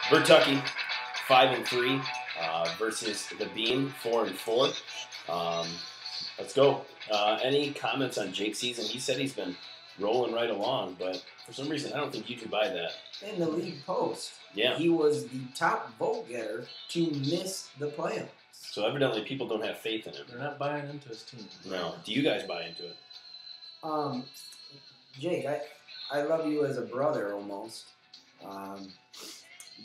Burtucky, 5-3, versus the Bean, 4-4. Let's go. Any comments on Jake's season? He said he's been rolling right along, but for some reason, I don't think you can buy that. In the league post, yeah, he was the top vote getter to miss the playoffs. So evidently, people don't have faith in him. They're not buying into his team. No. Do you guys buy into it? Jake, I love you as a brother almost,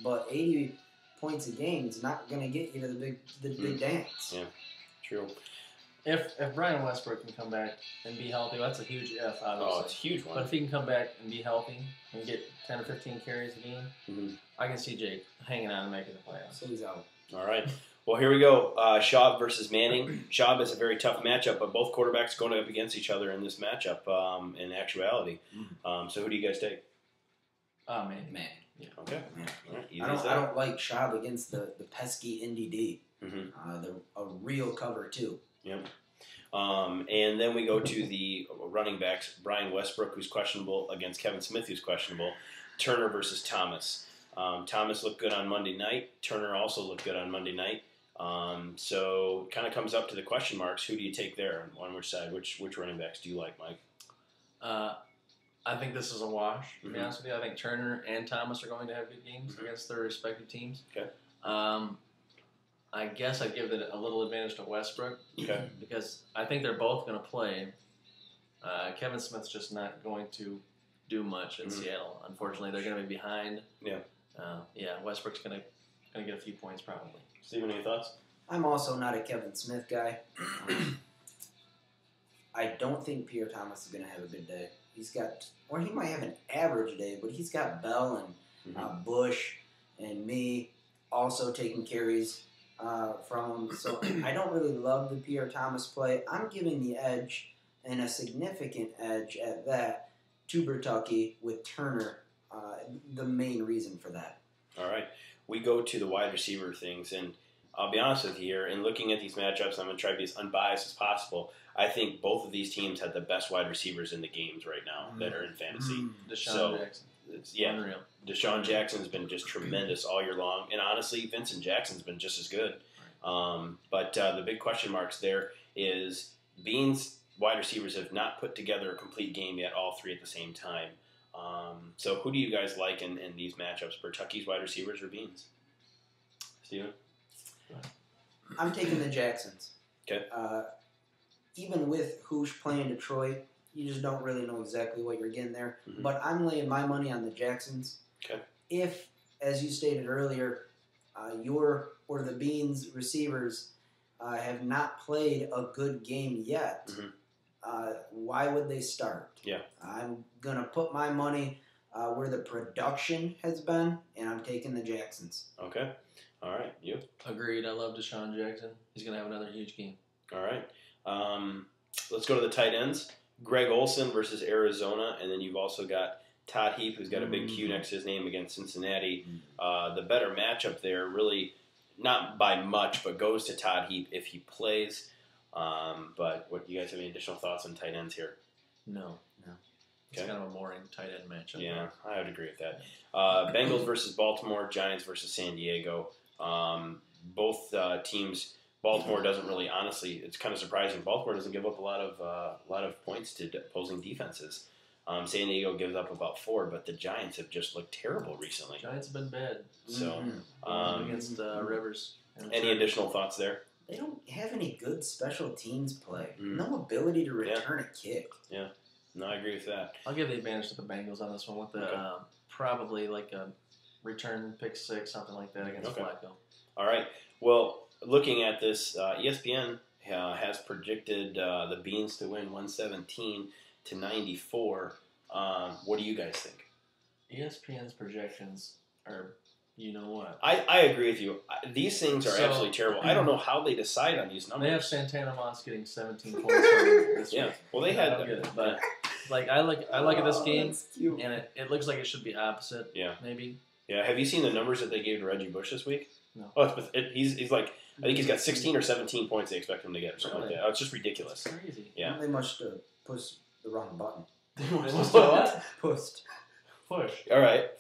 but 80 points a game is not going to get you to the big dance. Yeah, true. If Brian Westbrook can come back and be healthy, well, that's a huge if, obviously. Oh, it's a huge one. But if he can come back and be healthy and get 10 or 15 carries a game, I can see Jake hanging on and making the playoffs. So he's out. All right. Well, here we go. Schaub versus Manning. Schaub is a very tough matchup, but both quarterbacks going up against each other in this matchup in actuality. So who do you guys take? Manning. Yeah. Okay. All right. I don't like Schaub against the pesky Indy D. They're a real cover, too. Yep. And then we go to the running backs. Brian Westbrook, who's questionable, against Kevin Smith, who's questionable. Turner versus Thomas. Thomas looked good on Monday night. Turner also looked good on Monday night. So it kind of comes up to the question marks. Who do you take there? On which side? Which running backs do you like, Mike? I think this is a wash, to be honest with you. I think Turner and Thomas are going to have good games against their respective teams. Okay. I guess I'd give it a little advantage to Westbrook. Okay. Because I think they're both going to play. Kevin Smith's just not going to do much in Seattle. Unfortunately, they're going to be behind. Yeah. Westbrook's going to get a few points probably. Steven, any thoughts? I'm also not a Kevin Smith guy. I don't think Pierre Thomas is going to have a good day. He might have an average day, but he's got Bell and Bush and me also taking carries from him. So I don't really love the Pierre Thomas play. I'm giving the edge, and a significant edge at that, to Burtucky with Turner, the main reason for that. All right. We go to the wide receiver things, and I'll be honest with you here, in looking at these matchups, I'm going to try to be as unbiased as possible. I think both of these teams have the best wide receivers in the games right now that are in fantasy. Deshaun Jackson. Unreal. Deshaun Jackson's been just tremendous all year long, and honestly, Vincent Jackson's been just as good. But the big question marks there is Bean's wide receivers have not put together a complete game yet, all three at the same time. So who do you guys like in these matchups? Burtucky's wide receivers or Beans? Steven? I'm taking the Jacksons. Okay. Even with Hoosh playing Detroit, you just don't really know exactly what you're getting there. But I'm laying my money on the Jacksons. Okay. If, as you stated earlier, the Beans receivers have not played a good game yet, why would they start? Yeah. I'm going to put my money where the production has been, and I'm taking the Jacksons. Okay. All right. You? Agreed. I love Deshaun Jackson. He's going to have another huge game. All right. Let's go to the tight ends. Greg Olsen versus Arizona, and then you've also got Todd Heap, who's got a big Q next to his name against Cincinnati. The better matchup there, really, not by much, but goes to Todd Heap if he plays. But what, you guys have any additional thoughts on tight ends here? No. It's kind of a boring tight end matchup. Yeah, I would agree with that. Bengals versus Baltimore, Giants versus San Diego. Both teams. Baltimore doesn't really, honestly, it's kind of surprising. Baltimore doesn't give up a lot of points to opposing defenses. San Diego gives up about 4, but the Giants have just looked terrible recently. Giants have been bad. So against Rivers. Any additional thoughts there? They don't have any good special teams play. No ability to return a kick. Yeah. No, I agree with that. I'll give the advantage to the Bengals on this one with the probably like a return pick 6, something like that against Flacco. All right. Well, looking at this, ESPN has predicted the Beans to win 117-94. What do you guys think? ESPN's projections are, you know what? I agree with you. These things are absolutely terrible. I don't know how they decide on these numbers. They have Santana Moss getting 17 points this week. Well, they had them. But like I look at this game, and it looks like it should be opposite. Yeah. Maybe. Yeah. Have you seen the numbers that they gave to Reggie Bush this week? No. Oh, he's like, I think he's got 16 or 17 points they expect him to get or something like that. Oh, it's just ridiculous. It's crazy. Yeah. They must have pushed the wrong button. They must have what? Pushed. Push. All right.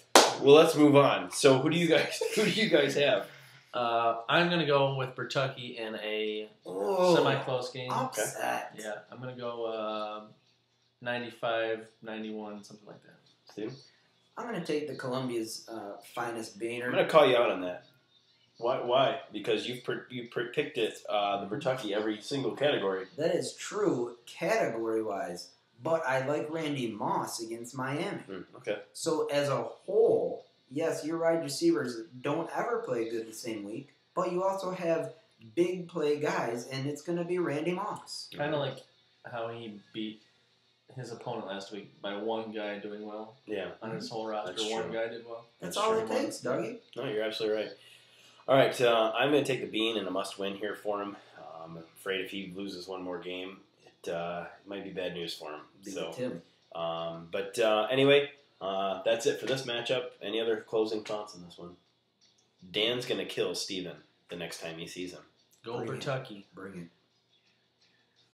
Well, let's move on. So, who do you guys have? I'm going to go with Burtucky in a semi-close game. Upset. Yeah, I'm going to go 95, 91, something like that. Steve? I'm going to take the Columbia's finest Boehner. I'm going to call you out on that. Why? Because you picked it, the Burtucky, every single category. That is true, category-wise. But I like Randy Moss against Miami. Okay. So as a whole, yes, your wide receivers don't ever play good the same week, but you also have big play guys, and it's going to be Randy Moss. Kind of like how he beat his opponent last week by one guy doing well. Yeah. On his whole roster, That's one true. guy did well. That's all it takes, Dougie. No, you're absolutely right. All right, I'm going to take the Bean in a must-win here for him. I'm afraid if he loses one more game, it might be bad news for him. Tim. But anyway, that's it for this matchup. Any other closing thoughts on this one? Dan's going to kill Steven the next time he sees him. Go Burtucky. Bring it.